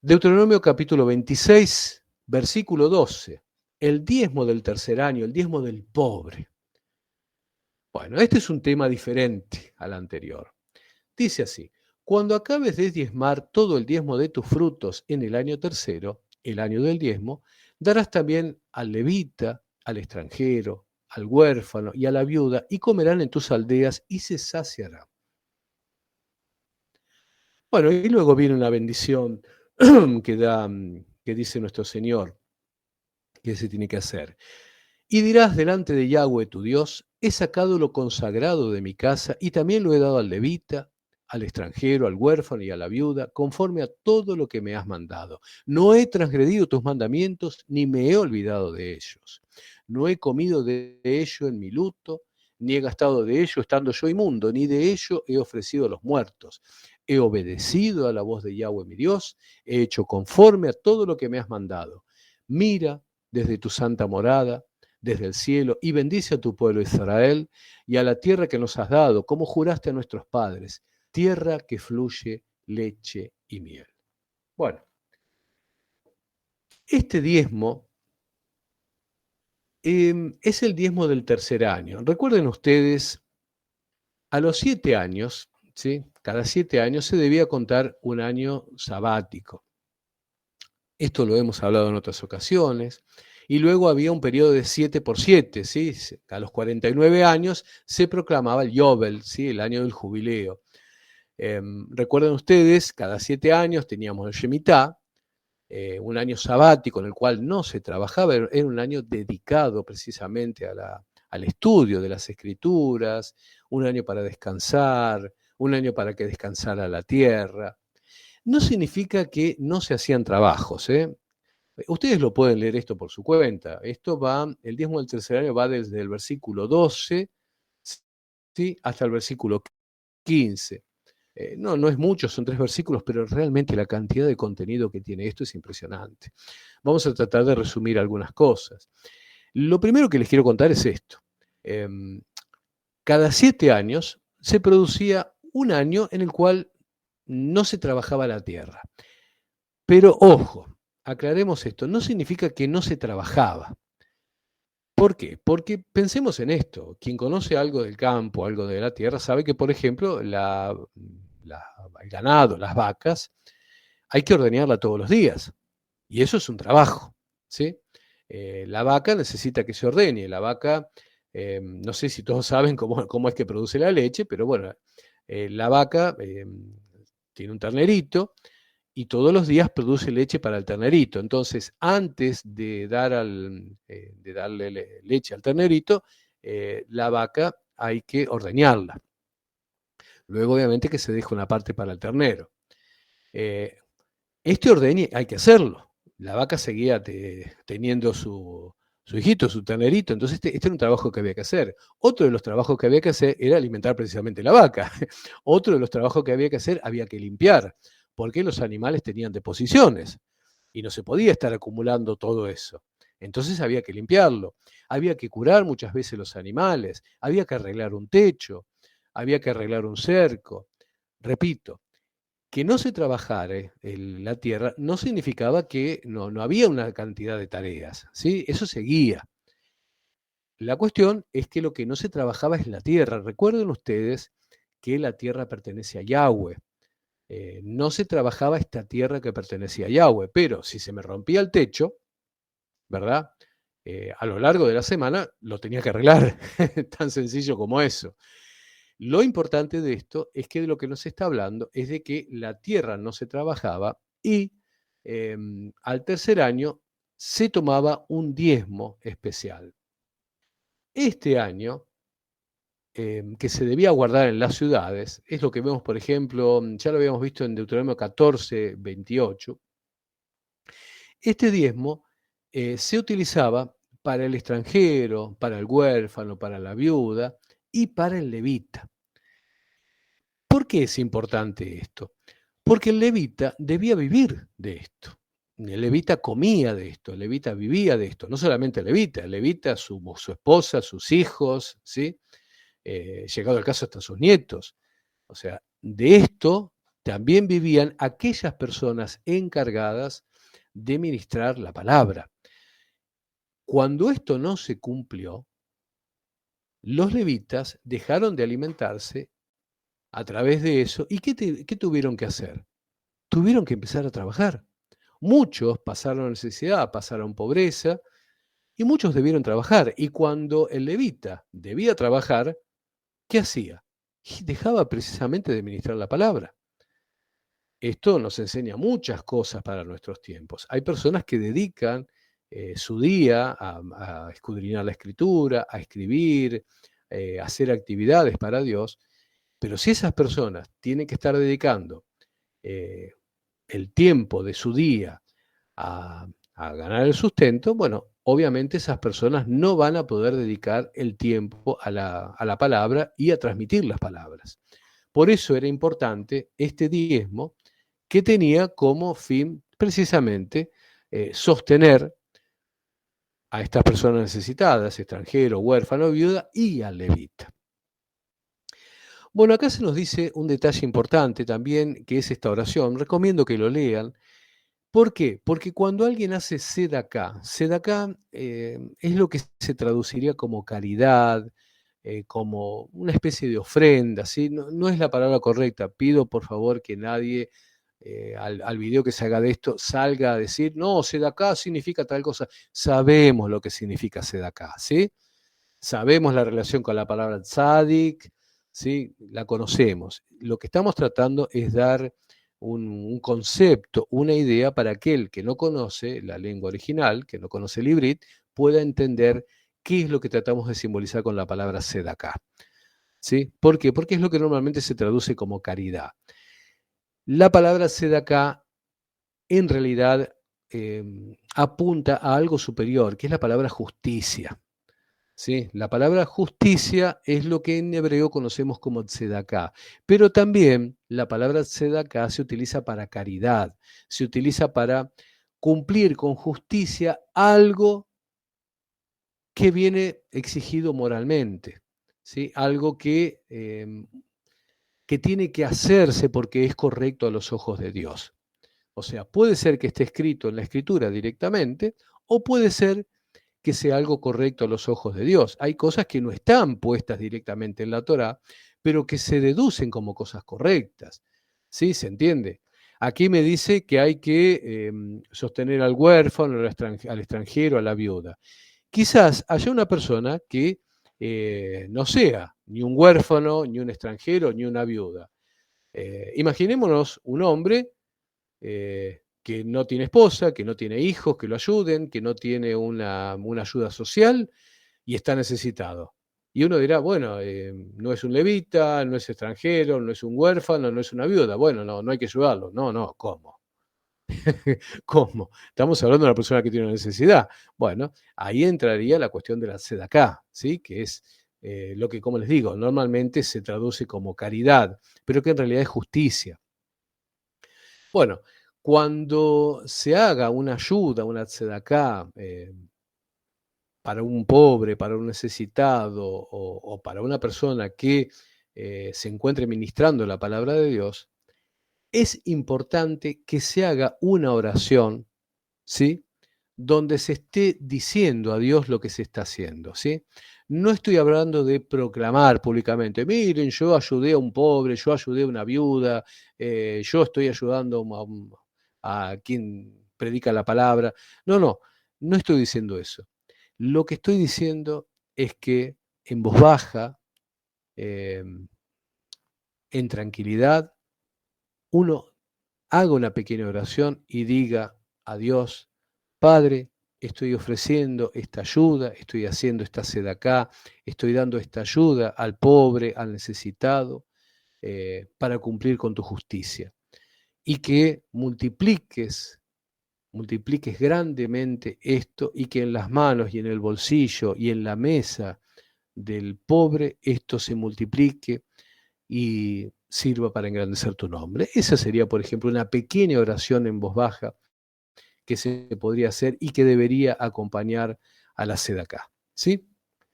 Deuteronomio capítulo 26, versículo 12. El diezmo del tercer año, el diezmo del pobre. Bueno, este es un tema diferente al anterior. Dice así: cuando acabes de diezmar todo el diezmo de tus frutos en el año tercero, el año del diezmo, darás también al levita, al extranjero, al huérfano y a la viuda, y comerán en tus aldeas y se saciarán. Bueno, y luego viene una bendición que dice nuestro Señor, que se tiene que hacer. Y dirás delante de Yahweh tu Dios: he sacado lo consagrado de mi casa y también lo he dado al levita, al extranjero, al huérfano y a la viuda, conforme a todo lo que me has mandado. No he transgredido tus mandamientos, ni me he olvidado de ellos. No he comido de ello en mi luto, ni he gastado de ello estando yo inmundo, ni de ello he ofrecido a los muertos. He obedecido a la voz de Yahweh mi Dios, he hecho conforme a todo lo que me has mandado. Mira desde tu santa morada, desde el cielo, y bendice a tu pueblo Israel y a la tierra que nos has dado, como juraste a nuestros padres, tierra que fluye leche y miel. Bueno, este diezmo es el diezmo del tercer año. Recuerden ustedes, a los 7 años, ¿sí? Cada 7 años se debía contar un año sabático. Esto lo hemos hablado en otras ocasiones. Y luego había un periodo de 7 por 7, ¿sí? A los 49 años se proclamaba el Yobel, ¿sí? El año del jubileo. Recuerden ustedes, cada 7 años teníamos el Shemitah, un año sabático en el cual no se trabajaba, era un año dedicado precisamente al estudio de las escrituras, un año para descansar, un año para que descansara la tierra. No significa que no se hacían trabajos, ¿eh? Ustedes lo pueden leer esto por su cuenta. Esto va, el diezmo del tercer año va desde el versículo 12, ¿sí? Hasta el versículo 15. No es mucho, son 3 versículos, pero realmente la cantidad de contenido que tiene esto es impresionante. Vamos a tratar de resumir algunas cosas. Lo primero que les quiero contar es esto. Cada 7 años se producía un año en el cual no se trabajaba la tierra. Pero ojo, aclaremos esto, no significa que no se trabajaba. ¿Por qué? Porque pensemos en esto, quien conoce algo del campo, algo de la tierra, sabe que, por ejemplo, el ganado, las vacas, hay que ordeñarla todos los días, y eso es un trabajo, ¿sí? La vaca necesita que se ordeñe, la vaca, no sé si todos saben cómo es que produce la leche, pero bueno, la vaca tiene un ternerito, y todos los días produce leche para el ternerito. Entonces, antes de darle leche al ternerito, la vaca hay que ordeñarla. Luego, obviamente, que se deja una parte para el ternero. Este ordeñe hay que hacerlo. La vaca seguía teniendo su hijito, su ternerito, entonces este era un trabajo que había que hacer. Otro de los trabajos que había que hacer era alimentar precisamente la vaca. Otro de los trabajos que había que hacer, había que limpiar, porque los animales tenían deposiciones y no se podía estar acumulando todo eso. Entonces había que limpiarlo, había que curar muchas veces los animales, había que arreglar un techo, había que arreglar un cerco. Repito, que no se trabajara la tierra no significaba que no había una cantidad de tareas, ¿sí? Eso seguía. La cuestión es que lo que no se trabajaba es la tierra. Recuerden ustedes que la tierra pertenece a Yahweh. No se trabajaba esta tierra que pertenecía a Yahweh, pero si se me rompía el techo, ¿verdad? A lo largo de la semana lo tenía que arreglar, tan sencillo como eso. Lo importante de esto es que de lo que nos está hablando es de que la tierra no se trabajaba y al tercer año se tomaba un diezmo especial. Este año, que se debía guardar en las ciudades, es lo que vemos, por ejemplo, ya lo habíamos visto en Deuteronomio 14, 28. Este diezmo se utilizaba para el extranjero, para el huérfano, para la viuda y para el levita. ¿Por qué es importante esto? Porque el levita debía vivir de esto. El levita comía de esto, el levita vivía de esto. No solamente el levita, su esposa, sus hijos, ¿sí? Llegado el caso hasta sus nietos. O sea, de esto también vivían aquellas personas encargadas de ministrar la palabra. Cuando esto no se cumplió, los levitas dejaron de alimentarse a través de eso. ¿Y qué tuvieron que hacer? Tuvieron que empezar a trabajar. Muchos pasaron necesidad, pasaron pobreza, y muchos debieron trabajar. Y cuando el levita debía trabajar, ¿qué hacía? Y dejaba precisamente de ministrar la palabra. Esto nos enseña muchas cosas para nuestros tiempos. Hay personas que dedican su día a escudriñar la escritura, a escribir, a hacer actividades para Dios, pero si esas personas tienen que estar dedicando eh, el tiempo de su día a ganar el sustento, bueno, obviamente esas personas no van a poder dedicar el tiempo a la palabra y a transmitir las palabras. Por eso era importante este diezmo que tenía como fin precisamente sostener a estas personas necesitadas, extranjero, huérfano, viuda y al levita. Bueno, acá se nos dice un detalle importante también, que es esta oración. Recomiendo que lo lean. ¿Por qué? Porque cuando alguien hace sedacá es lo que se traduciría como caridad, como una especie de ofrenda, ¿sí? No es la palabra correcta. Pido por favor que nadie al video que se haga de esto salga a decir, no, sedacá significa tal cosa. Sabemos lo que significa sedacá, ¿sí? Sabemos la relación con la palabra tzadik, ¿sí? La conocemos. Lo que estamos tratando es dar un concepto, una idea para aquel que no conoce la lengua original, que no conoce el ibrit, pueda entender qué es lo que tratamos de simbolizar con la palabra sedacá. ¿Sí? ¿Por qué? Porque es lo que normalmente se traduce como caridad. La palabra sedacá en realidad apunta a algo superior, que es la palabra justicia. ¿Sí? La palabra justicia es lo que en hebreo conocemos como tzedaká, pero también la palabra tzedaká se utiliza para caridad, se utiliza para cumplir con justicia algo que viene exigido moralmente, ¿sí? Algo que tiene que hacerse porque es correcto a los ojos de Dios. O sea, puede ser que esté escrito en la escritura directamente, o puede ser que sea algo correcto a los ojos de Dios. Hay cosas que no están puestas directamente en la Torá, pero que se deducen como cosas correctas. ¿Sí? ¿Se entiende? Aquí me dice que hay que sostener al huérfano, al extranjero, a la viuda. Quizás haya una persona que no sea ni un huérfano, ni un extranjero, ni una viuda. Imaginémonos un hombre que no tiene esposa, que no tiene hijos que lo ayuden, que no tiene una ayuda social y está necesitado. Y uno dirá, bueno, no es un levita, no es extranjero, no es un huérfano, no es una viuda. Bueno, no hay que ayudarlo. No, ¿cómo? ¿Cómo? Estamos hablando de una persona que tiene una necesidad. Bueno, ahí entraría la cuestión de la tzedakah, ¿sí? Que es lo que, como les digo, normalmente se traduce como caridad, pero que en realidad es justicia. Bueno, cuando se haga una ayuda, una tzedaká, para un pobre, para un necesitado o para una persona que se encuentre ministrando la palabra de Dios, es importante que se haga una oración, ¿sí? Donde se esté diciendo a Dios lo que se está haciendo, ¿sí? No estoy hablando de proclamar públicamente, miren, yo ayudé a un pobre, yo ayudé a una viuda, yo estoy ayudando a quien predica la palabra. No estoy diciendo eso. Lo que estoy diciendo es que en voz baja, en tranquilidad, uno haga una pequeña oración y diga a Dios, Padre, estoy ofreciendo esta ayuda, estoy haciendo esta sedacá, estoy dando esta ayuda al pobre, al necesitado, para cumplir con tu justicia. Y que multipliques grandemente esto y que en las manos y en el bolsillo y en la mesa del pobre esto se multiplique y sirva para engrandecer tu nombre. Esa sería, por ejemplo, una pequeña oración en voz baja que se podría hacer y que debería acompañar a la sedacá, ¿sí?